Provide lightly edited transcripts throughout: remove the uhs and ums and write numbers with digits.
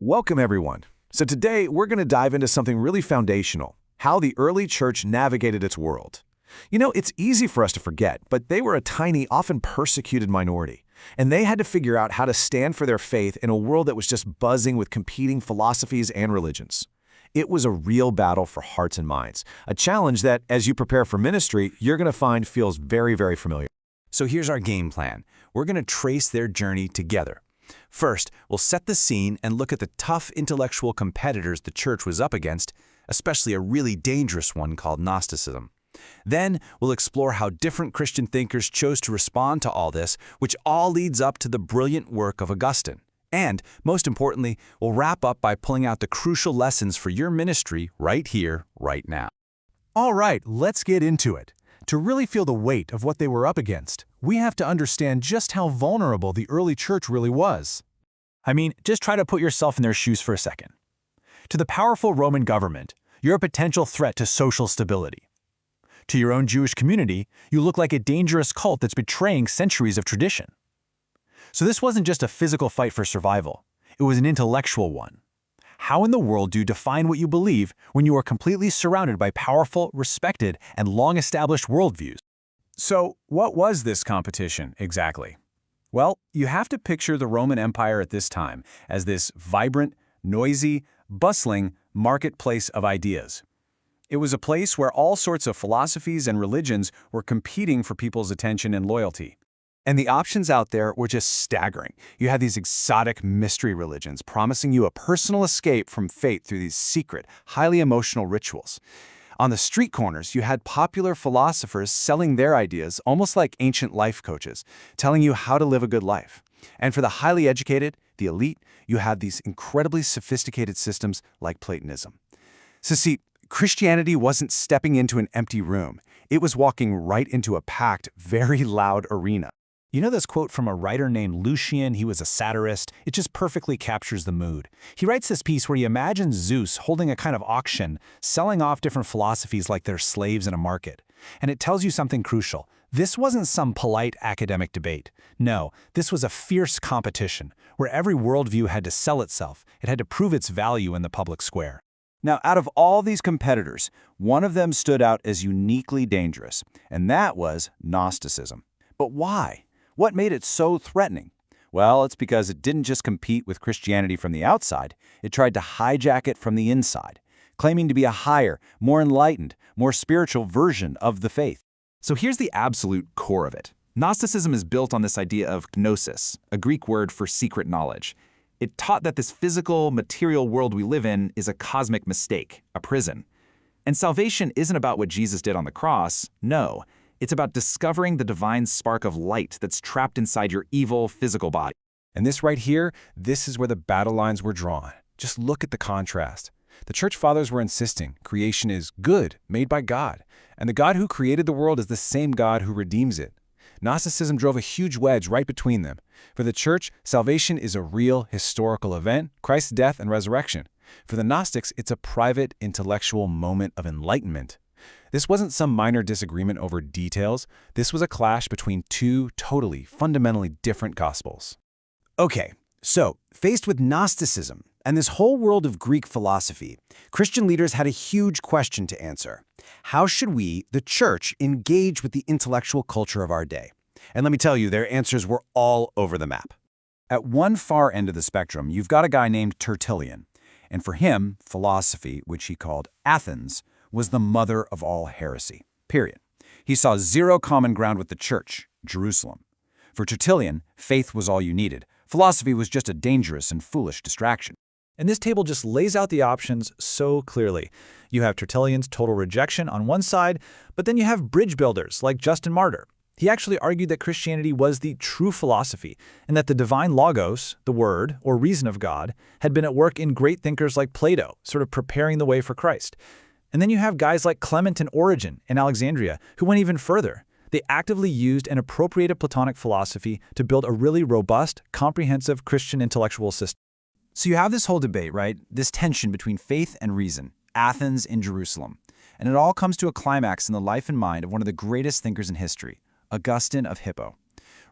Welcome, everyone. So today, we're going to dive into something really foundational, how the early church navigated its world. It's easy for us to forget, but they were a tiny, often persecuted minority, and they had to figure out how to stand for their faith in a world that was just buzzing with competing philosophies and religions. It was a real battle for hearts and minds, a challenge that, as you prepare for ministry, you're going to find feels very, very familiar. So here's our game plan. We're going to trace their journey together. First, we'll set the scene and look at the tough intellectual competitors the church was up against, especially a really dangerous one called Gnosticism. Then, we'll explore how different Christian thinkers chose to respond to all this, which all leads up to the brilliant work of Augustine. And, most importantly, we'll wrap up by pulling out the crucial lessons for your ministry right here, right now. All right, let's get into it. To really feel the weight of what they were up against, we have to understand just how vulnerable the early church really was. Just try to put yourself in their shoes for a second. To the powerful Roman government, you're a potential threat to social stability. To your own Jewish community, you look like a dangerous cult that's betraying centuries of tradition. So this wasn't just a physical fight for survival, it was an intellectual one. How in the world do you define what you believe when you are completely surrounded by powerful, respected, and long-established worldviews? So, what was this competition exactly? Well, you have to picture the Roman Empire at this time as this vibrant, noisy, bustling marketplace of ideas. It was a place where all sorts of philosophies and religions were competing for people's attention and loyalty. And the options out there were just staggering. You had these exotic mystery religions promising you a personal escape from fate through these secret, highly emotional rituals. On the street corners, you had popular philosophers selling their ideas almost like ancient life coaches, telling you how to live a good life. And for the highly educated, the elite, you had these incredibly sophisticated systems like Platonism. So see, Christianity wasn't stepping into an empty room. It was walking right into a packed, very loud arena. You know this quote from a writer named Lucian? He was a satirist. It just perfectly captures the mood. He writes this piece where he imagines Zeus holding a kind of auction, selling off different philosophies like they're slaves in a market. And it tells you something crucial. This wasn't some polite academic debate. No, this was a fierce competition, where every worldview had to sell itself. It had to prove its value in the public square. Now, out of all these competitors, one of them stood out as uniquely dangerous, and that was Gnosticism. But why? What made it so threatening? Well, it's because it didn't just compete with Christianity from the outside, it tried to hijack it from the inside, claiming to be a higher, more enlightened, more spiritual version of the faith. So here's the absolute core of it. Gnosticism is built on this idea of gnosis, a Greek word for secret knowledge. It taught that this physical, material world we live in is a cosmic mistake, a prison. And salvation isn't about what Jesus did on the cross, no. It's about discovering the divine spark of light that's trapped inside your evil, physical body. And this right here, this is where the battle lines were drawn. Just look at the contrast. The church fathers were insisting creation is good, made by God, and the God who created the world is the same God who redeems it. Gnosticism drove a huge wedge right between them. For the church, salvation is a real, historical event, Christ's death and resurrection. For the Gnostics, it's a private, intellectual moment of enlightenment. This wasn't some minor disagreement over details. This was a clash between two totally, fundamentally different gospels. Okay, so faced with Gnosticism and this whole world of Greek philosophy, Christian leaders had a huge question to answer. How should we, the church, engage with the intellectual culture of our day? And let me tell you, their answers were all over the map. At one far end of the spectrum, you've got a guy named Tertullian. And for him, philosophy, which he called Athens, was the mother of all heresy, period. He saw zero common ground with the church, Jerusalem. For Tertullian, faith was all you needed. Philosophy was just a dangerous and foolish distraction. And this table just lays out the options so clearly. You have Tertullian's total rejection on one side, but then you have bridge builders like Justin Martyr. He actually argued that Christianity was the true philosophy, and that the divine logos, the word or reason of God, had been at work in great thinkers like Plato, sort of preparing the way for Christ. And then you have guys like Clement and Origen in Alexandria, who went even further. They actively used and appropriated Platonic philosophy to build a really robust, comprehensive Christian intellectual system. So you have this whole debate, right? This tension between faith and reason, Athens and Jerusalem. And it all comes to a climax in the life and mind of one of the greatest thinkers in history, Augustine of Hippo.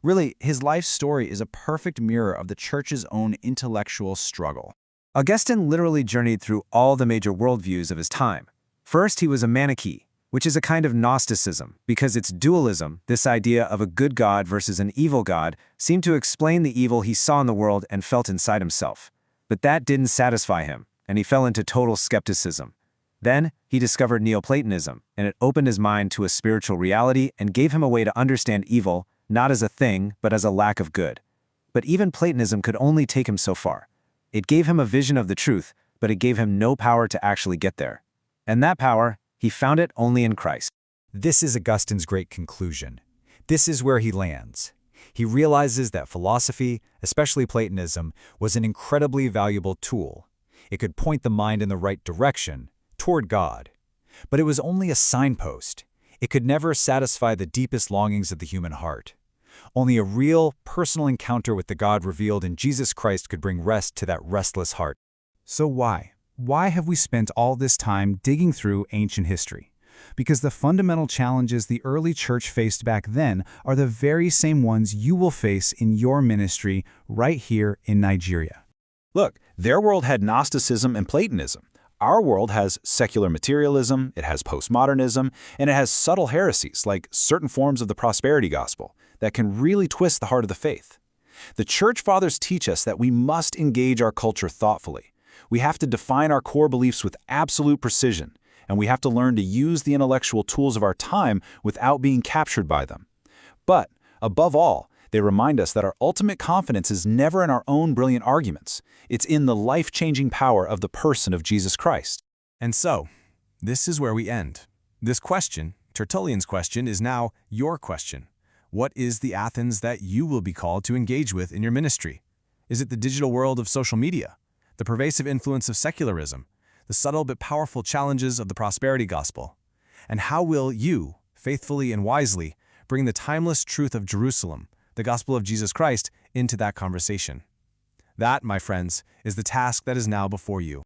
Really, his life story is a perfect mirror of the church's own intellectual struggle. Augustine literally journeyed through all the major worldviews of his time. First, he was a Manichae, which is a kind of Gnosticism, because its dualism, this idea of a good God versus an evil God, seemed to explain the evil he saw in the world and felt inside himself. But that didn't satisfy him, and he fell into total skepticism. Then, he discovered Neoplatonism, and it opened his mind to a spiritual reality and gave him a way to understand evil, not as a thing, but as a lack of good. But even Platonism could only take him so far. It gave him a vision of the truth, but it gave him no power to actually get there. And that power, he found it only in Christ. This is Augustine's great conclusion. This is where he lands. He realizes that philosophy, especially Platonism, was an incredibly valuable tool. It could point the mind in the right direction, toward God. But it was only a signpost. It could never satisfy the deepest longings of the human heart. Only a real, personal encounter with the God revealed in Jesus Christ could bring rest to that restless heart. So why? Why have we spent all this time digging through ancient history? Because the fundamental challenges the early church faced back then are the very same ones you will face in your ministry right here in Nigeria. Look, their world had Gnosticism and Platonism. Our world has secular materialism, it has postmodernism, and it has subtle heresies like certain forms of the prosperity gospel that can really twist the heart of the faith. The church fathers teach us that we must engage our culture thoughtfully. We have to define our core beliefs with absolute precision, and we have to learn to use the intellectual tools of our time without being captured by them. But, above all, they remind us that our ultimate confidence is never in our own brilliant arguments. It's in the life-changing power of the person of Jesus Christ. And so, this is where we end. This question, Tertullian's question, is now your question. What is the Athens that you will be called to engage with in your ministry? Is it the digital world of social media, the pervasive influence of secularism, the subtle but powerful challenges of the prosperity gospel? And how will you, faithfully and wisely, bring the timeless truth of Jerusalem, the gospel of Jesus Christ, into that conversation? That, my friends, is the task that is now before you.